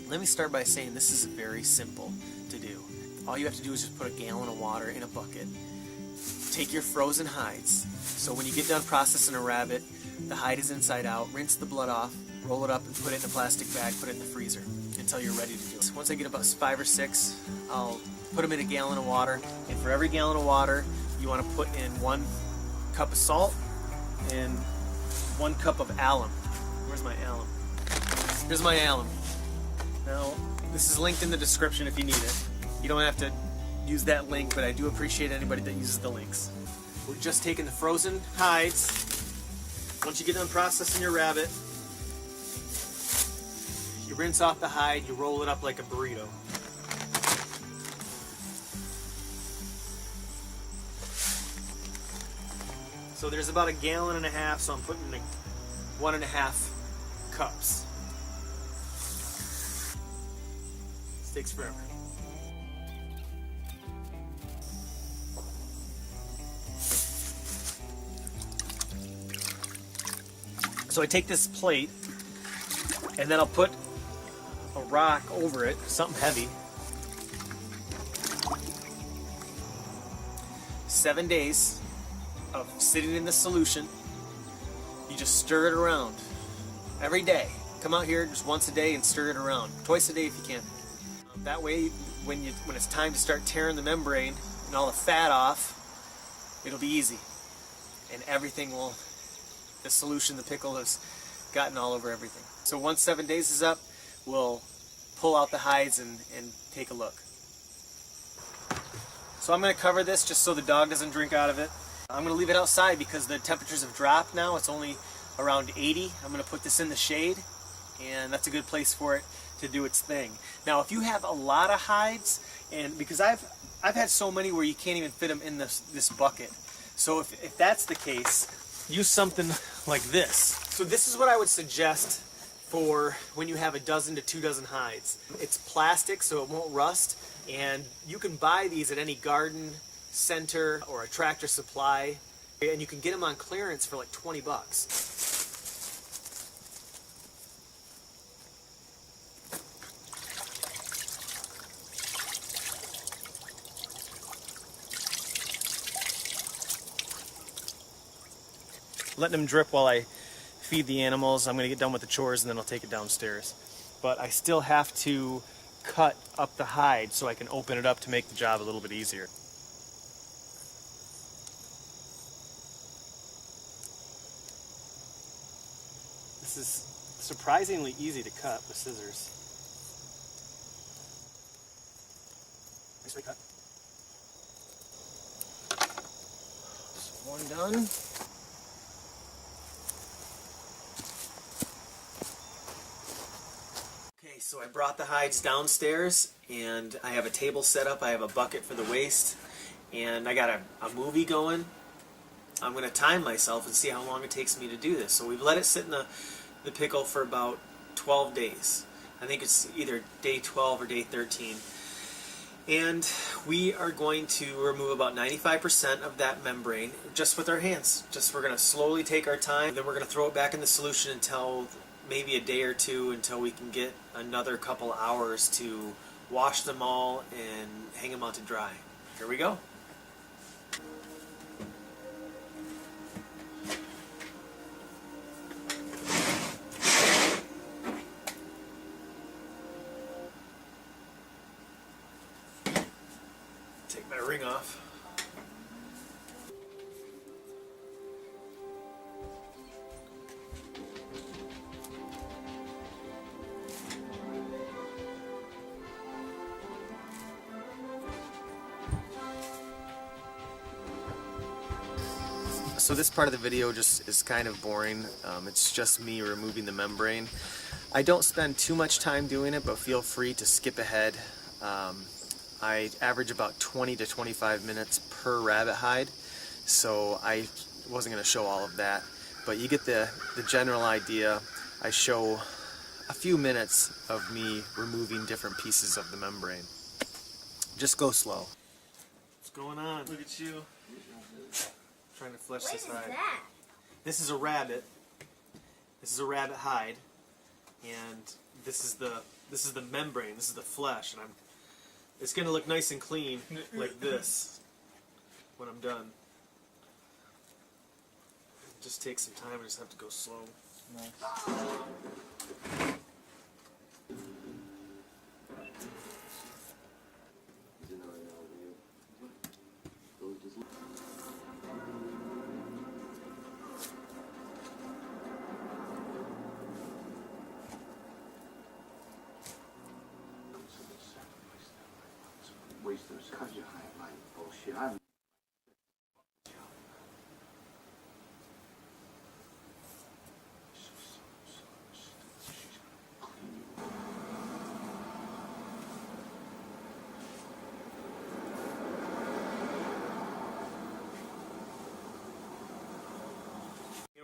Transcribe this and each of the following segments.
Let me start by saying this is very simple to do. All you have to do is just put a gallon of water in a bucket. Take your frozen hides. So when you get done processing a rabbit, the hide is inside out. Rinse the blood off, roll it up and put it in a plastic bag, put it in the freezer until you're ready to do it. Once I get about 5 or 6, I'll put them in a gallon of water. And for every gallon of water, you want to put in 1 cup of salt and 1 cup of alum. Where's my alum? Here's my alum. Now, this is linked in the description if you need it. You don't have to use that link, but I do appreciate anybody that uses the links. We're just taking the frozen hides. Once you get done processing your rabbit, you rinse off the hide, you roll it up like a burrito. So there's about 1.5 gallons, so I'm putting in 1.5 cups. This takes forever. So I take this plate and then I'll put a rock over it, something heavy. 7 days of sitting in the solution. You just stir it around every day. Come out here just once a day and stir it around. Twice a day if you can. That way, when it's time to start tearing the membrane and all the fat off, it'll be easy. And everything will, the solution, the pickle has gotten all over everything. So once 7 days is up, we'll pull out the hides and take a look. So I'm going to cover this just so the dog doesn't drink out of it. I'm going to leave it outside because the temperatures have dropped now. It's only around 80. I'm going to put this in the shade, and that's a good place for it to do its thing. Now, if you have a lot of hides, and because I've had so many where you can't even fit them in this bucket. So if that's the case, use something like this. So this is what I would suggest for when you have 12 to 24 hides. It's plastic, so it won't rust, and you can buy these at any garden center or a Tractor Supply, and you can get them on clearance for like 20 bucks. Letting them drip while I feed the animals. I'm going to get done with the chores and then I'll take it downstairs. But I still have to cut up the hide so I can open it up to make the job a little bit easier. This is surprisingly easy to cut with scissors. Nicely cut. So one done. Okay, so I brought the hides downstairs and I have a table set up. I have a bucket for the waste and I got a movie going. I'm going to time myself and see how long it takes me to do this. So we've let it sit in the pickle for about 12 days. I think it's either day 12 or day 13. And we are going to remove about 95% of that membrane just with our hands. We're going to slowly take our time, then we're going to throw it back in the solution until maybe a day or two, until we can get another couple hours to wash them all and hang them out to dry. Here we go. Take my ring off. So this part of the video just is kind of boring. It's just me removing the membrane. I don't spend too much time doing it, but feel free to skip ahead. I average about 20 to 25 minutes per rabbit hide, so I wasn't going to show all of that, but you get the general idea. I show a few minutes of me removing different pieces of the membrane. Just go slow. What's going on? Look at you. Trying to flesh this hide. What is that? This is a rabbit. This is a rabbit hide, and this is the This is the membrane. This is the flesh, and it's going to look nice and clean like this when I'm done. Just take some time. I just have to go slow. Nice.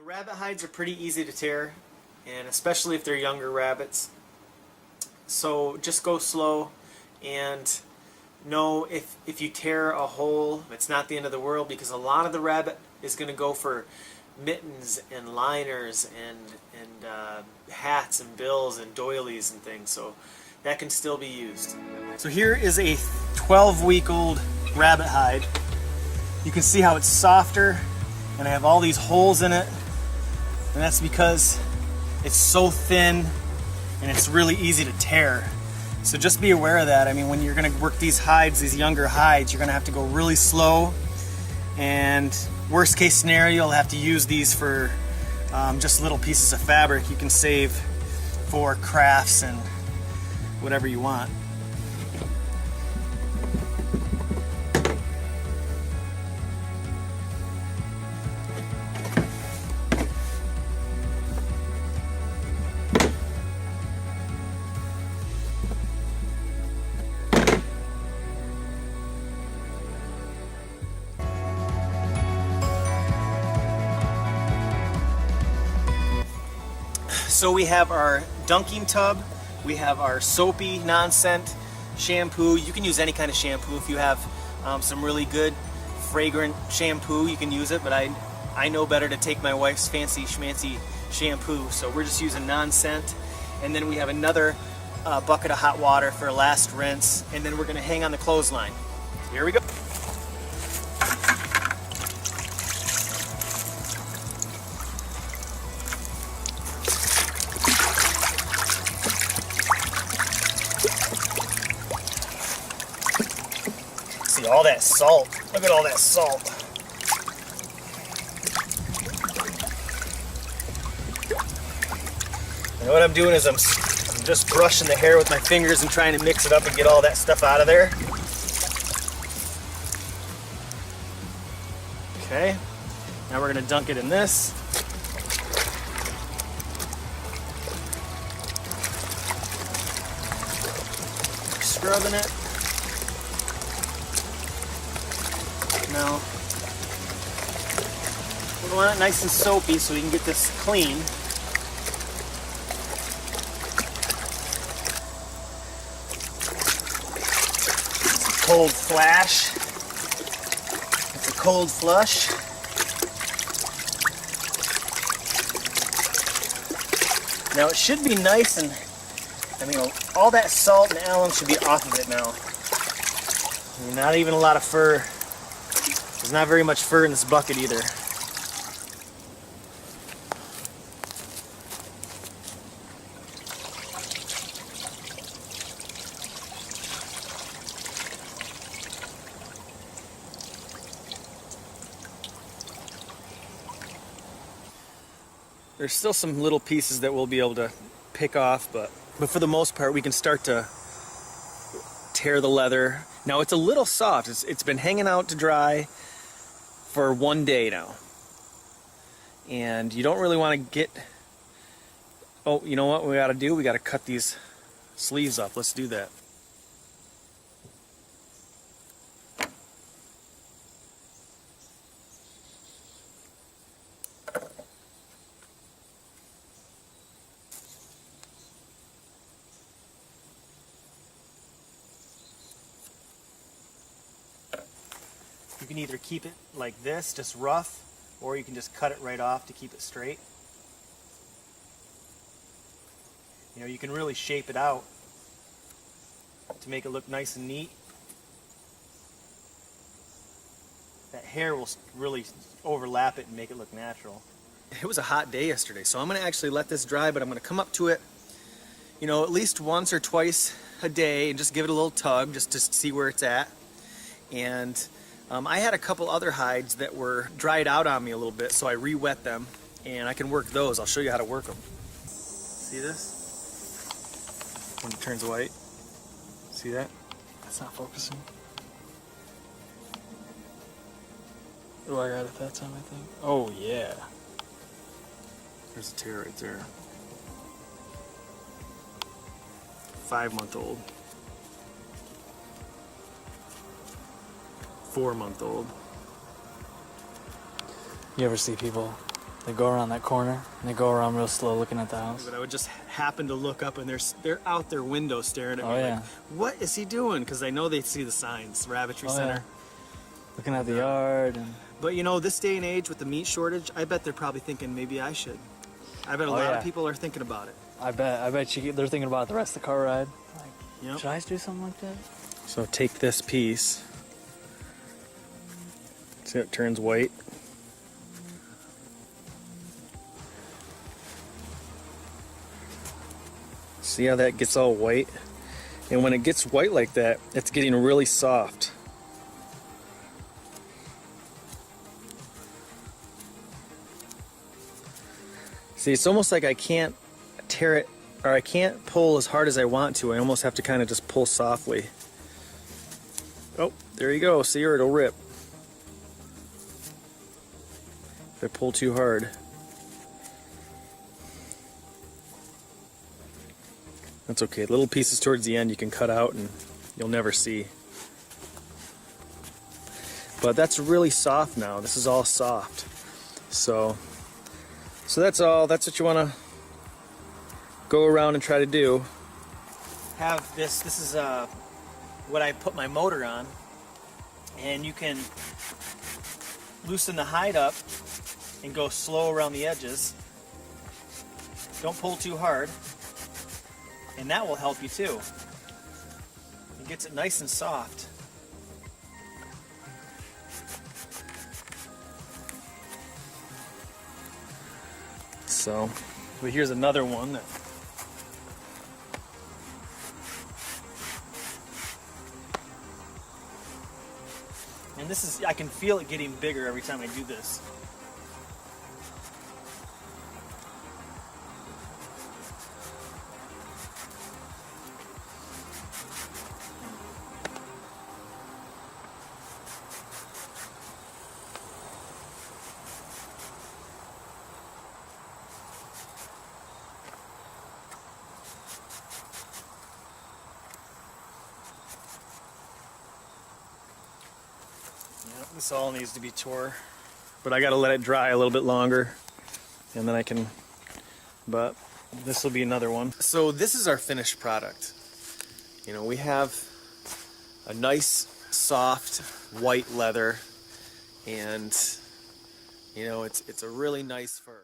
Rabbit hides are pretty easy to tear, and especially if they're younger rabbits. So just go slow, and know if you tear a hole, it's not the end of the world, because a lot of the rabbit is going to go for mittens and liners and hats and bills and doilies and things, so that can still be used. So here is a 12-week-old rabbit hide. You can see how it's softer, and I have all these holes in it, and that's because it's so thin and it's really easy to tear. So just be aware of that. I mean, when you're going to work these hides, these younger hides, you're going to have to go really slow, and worst case scenario, you'll have to use these for just little pieces of fabric you can save for crafts and whatever you want. So we have our dunking tub, we have our soapy non-scent shampoo. You can use any kind of shampoo. If you have some really good fragrant shampoo, you can use it, but I know better to take my wife's fancy schmancy shampoo, so we're just using non-scent. And then we have another bucket of hot water for a last rinse, and then we're going to hang on the clothesline. Here we go. See all that salt. Look at all that salt. And what I'm doing is I'm just brushing the hair with my fingers and trying to mix it up and get all that stuff out of there. Okay, now we're going to dunk it in this. Scrubbing it. Now, we want it nice and soapy so we can get this clean. It's a cold flash. It's a cold flush. Now it should be nice and, I mean, all that salt and alum should be off of it now. I mean, not even a lot of fur. There's not very much fur in this bucket either. There's still some little pieces that we'll be able to pick off, but for the most part we can start to tear the leather. Now it's a little soft. It's been hanging out to dry for 1 day now, and you don't really want to get, oh, you know what we got to do? We got to cut these sleeves up. Let's do that. You can either keep it like this, just rough, or you can just cut it right off to keep it straight. You know, you can really shape it out to make it look nice and neat. That hair will really overlap it and make it look natural. It was a hot day yesterday, so I'm going to actually let this dry, but I'm going to come up to it, you know, at least once or twice a day and just give it a little tug just to see where it's at. And I had a couple other hides that were dried out on me a little bit, so I re-wet them and I can work those. I'll show you how to work them. See this? When it turns white. See that? That's not focusing. Oh, I got it that time, I think. Oh, yeah. There's a tear right there. 5-month-old. 4-month-old. You ever see people, they go around that corner and they go around real slow looking at the house? But I would just happen to look up and they're out their window staring at me yeah. like, what is he doing? Because I know they see the signs, Rabbitry Center. Yeah. Looking at the yard. But you know, this day and age with the meat shortage, I bet they're probably thinking maybe I should. I bet a lot of people are thinking about it. I bet they're thinking about the rest of the car ride. Like, yep. Should I do something like that? So take this piece. See how it turns white? See how that gets all white? And when it gets white like that, it's getting really soft. See, it's almost like I can't tear it, or I can't pull as hard as I want to. I almost have to kind of just pull softly. Oh, there you go. See, or it'll rip. If I pull too hard. That's okay. Little pieces towards the end you can cut out and you'll never see. But that's really soft now. This is all soft. So that's all. That's what you want to go around and try to do. Have this. This is what I put my motor on, and you can loosen the hide up and go slow around the edges. Don't pull too hard, and that will help you too. It gets it nice and soft. So, but here's another one that and this is, I can feel it getting bigger every time I do this. This all needs to be tore, but I gotta let it dry a little bit longer and then I can, but this will be another one. So this is our finished product. You know, we have a nice soft white leather, and you know, it's a really nice fur.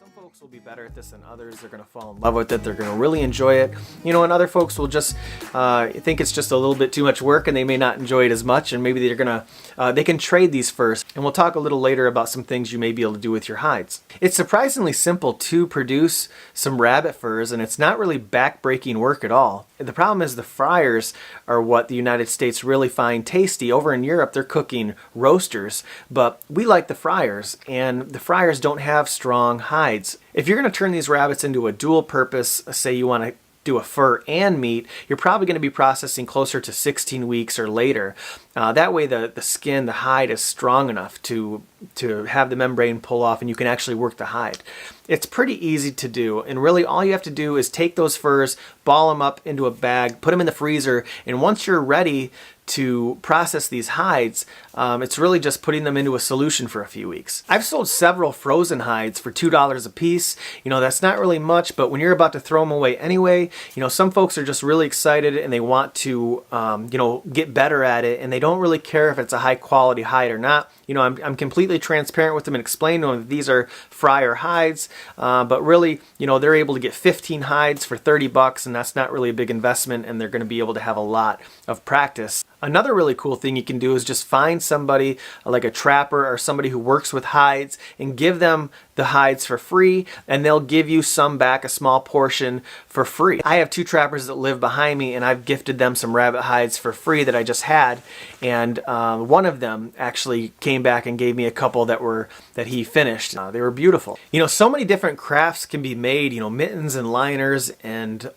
Some folks will be better at this than others. They're going to fall in love with it. They're going to really enjoy it. You know, and other folks will just think it's just a little bit too much work and they may not enjoy it as much, and maybe they're going to, they can trade these furs. And we'll talk a little later about some things you may be able to do with your hides. It's surprisingly simple to produce some rabbit furs, and it's not really back-breaking work at all. The problem is the fryers are what the United States really find tasty. Over in Europe, they're cooking roasters, but we like the fryers, and the fryers don't have strong hides. If you're going to turn these rabbits into a dual purpose, say you want to do a fur and meat, you're probably going to be processing closer to 16 weeks or later. That way the skin, the hide is strong enough to have the membrane pull off and you can actually work the hide. It's pretty easy to do, and really all you have to do is take those furs, ball them up into a bag, put them in the freezer, and once you're ready to process these hides, it's really just putting them into a solution for a few weeks. I've sold several frozen hides for $2 a piece. You know, that's not really much, but when you're about to throw them away anyway, you know, some folks are just really excited and they want to, you know, get better at it, and they don't really care if it's a high quality hide or not. You know, I'm completely completely transparent with them and explain to them that these are fryer hides. But really, you know, they're able to get 15 hides for 30 bucks, and that's not really a big investment, and they're going to be able to have a lot of practice. Another really cool thing you can do is just find somebody like a trapper or somebody who works with hides and give them the hides for free, and they'll give you some back, a small portion for free. I have 2 trappers that live behind me, and I've gifted them some rabbit hides for free that I just had, and one of them actually came back and gave me a couple that he finished. They were beautiful. You know, so many different crafts can be made, you know, mittens and liners, and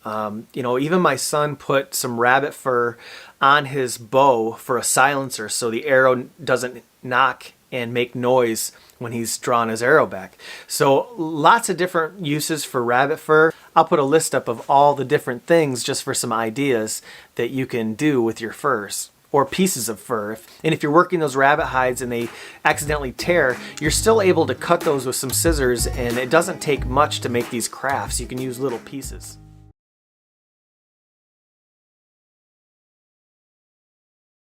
you know, even my son put some rabbit fur on his bow for a silencer so the arrow doesn't knock and make noise when he's drawn his arrow back. So lots of different uses for rabbit fur. I'll put a list up of all the different things just for some ideas that you can do with your furs or pieces of fur. And if you're working those rabbit hides and they accidentally tear, you're still able to cut those with some scissors, and it doesn't take much to make these crafts. You can use little pieces.